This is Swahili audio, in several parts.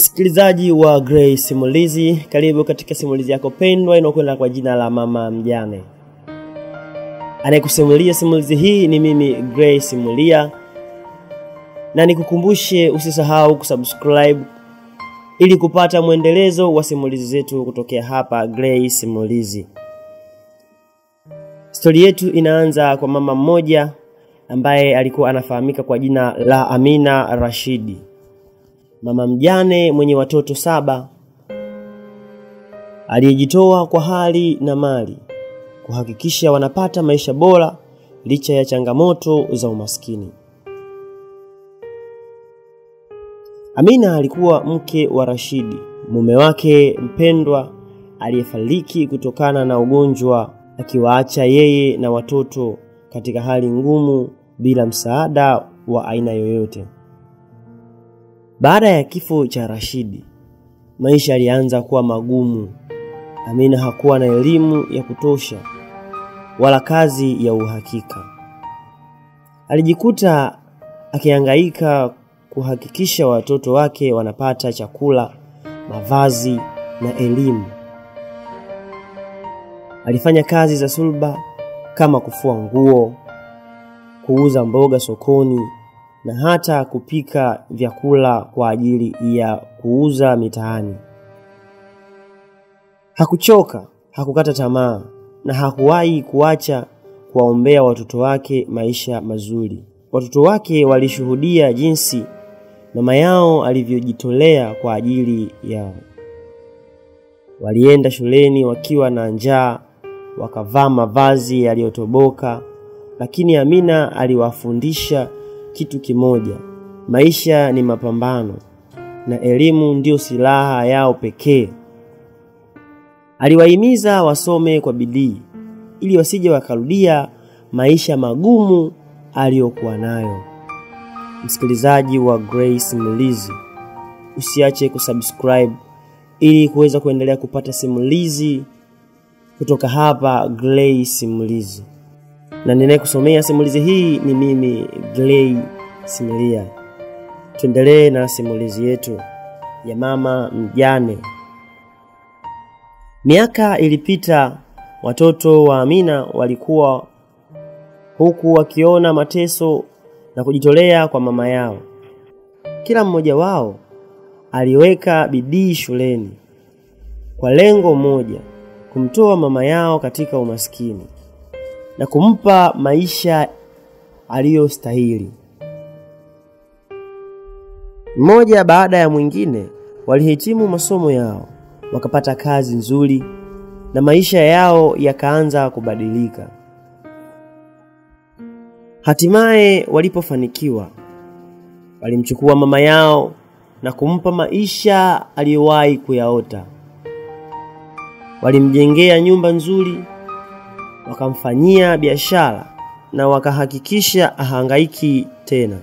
Msikilizaji wa Gray Simulizi, karibu katika simulizi yako pendwa inayokwenda kwa jina la Mama Mjane. Anayekusimulia simulizi hii ni mimi Gray Simulia, na nikukumbushe usisahau kusubscribe ili kupata mwendelezo wa simulizi zetu kutokea hapa Gray Simulizi. Story yetu inaanza kwa mama mmoja ambaye alikuwa anafahamika kwa jina la Amina Rashidi. Mama mjane mwenye watoto 7 aliyejitoa kwa hali na mali kuhakikisha wanapata maisha bora licha ya changamoto za umaskini. Amina alikuwa mke wa Rashidi, mume wake mpendwa aliyefariki kutokana na ugonjwa, akiwaacha yeye na watoto katika hali ngumu bila msaada wa aina yoyote. Baada ya kifo cha Rashidi, maisha yalianza kuwa magumu. Amina hakuwa na elimu ya kutosha wala kazi ya uhakika. Alijikuta akihangaika kuhakikisha watoto wake wanapata chakula, mavazi na elimu. Alifanya kazi za sulba kama kufua nguo, kuuza mboga sokoni na hata kupika vyakula kwa ajili ya kuuza mitaani. Hakuchoka, hakukata tamaa na hakuwahi kuacha kuwaombea watoto wake maisha mazuri. Watoto wake walishuhudia jinsi mama yao alivyojitolea kwa ajili yao. Walienda shuleni wakiwa na njaa, wakavaa mavazi yaliyotoboka, lakini Amina aliwafundisha kitu kimoja: maisha ni mapambano na elimu ndio silaha yao pekee. Aliwahimiza wasome kwa bidii ili wasije wakarudia maisha magumu aliyokuwa nayo. Msikilizaji wa Gray Simulizi, usiache kusubscribe ili kuweza kuendelea kupata simulizi kutoka hapa Gray Simulizi. Na ninayekusomea simulizi hii ni mimi Gray Simulia. Tuendelee na simulizi yetu ya Mama Mjane. Miaka ilipita, watoto wa Amina walikuwa huku wakiona mateso na kujitolea kwa mama yao. Kila mmoja wao aliweka bidii shuleni kwa lengo moja: kumtoa mama yao katika umaskini na kumpa maisha aliyostahili. Mmoja baada ya mwingine walihitimu masomo yao, wakapata kazi nzuri na maisha yao yakaanza kubadilika. Hatimaye walipofanikiwa, walimchukua mama yao na kumpa maisha aliyowahi kuyaota. Walimjengea nyumba nzuri, wakamfanyia biashara na wakahakikisha hahangaiki tena.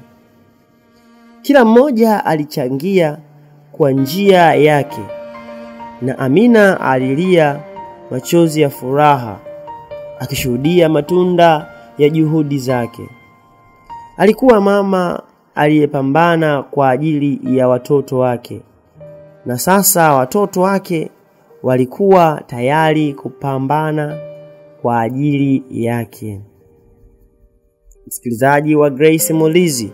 Kila mmoja alichangia kwa njia yake, na Amina alilia machozi ya furaha akishuhudia matunda ya juhudi zake. Alikuwa mama aliyepambana kwa ajili ya watoto wake, na sasa watoto wake walikuwa tayari kupambana kwa ajili yake. Msikilizaji wa Gray Simulizi,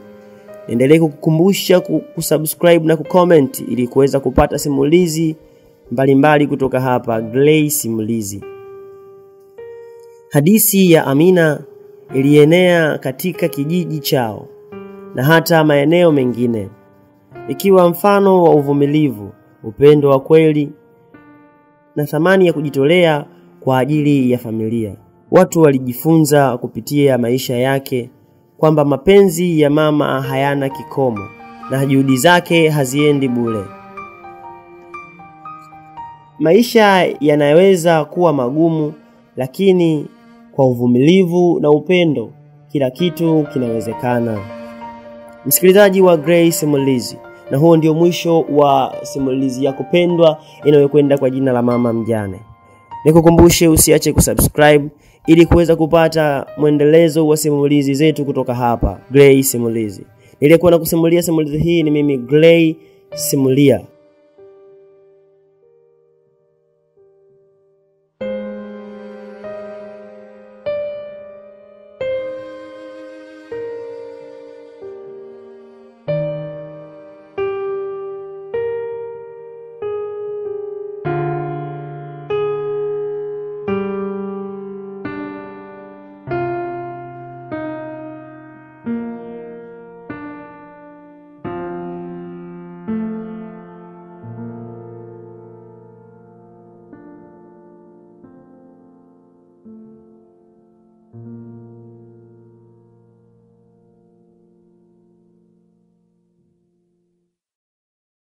endelee kukukumbusha kusubscribe na kucomment ili kuweza kupata simulizi mbalimbali kutoka hapa Gray Simulizi. Hadithi ya Amina ilienea katika kijiji chao na hata maeneo mengine, ikiwa mfano wa uvumilivu, upendo wa kweli na thamani ya kujitolea kwa ajili ya familia. Watu walijifunza kupitia maisha yake kwamba mapenzi ya mama hayana kikomo na juhudi zake haziendi bure. Maisha yanaweza kuwa magumu, lakini kwa uvumilivu na upendo kila kitu kinawezekana. Msikilizaji wa Gray Simulizi, na huo ndio mwisho wa simulizi yako pendwa inayokwenda kwa jina la Mama Mjane. Nikukumbushe usiache kusubscribe ili kuweza kupata mwendelezo wa simulizi zetu kutoka hapa Gray Simulizi. Nilikuwa nakusimulia simulizi hii ni mimi Gray Simulia.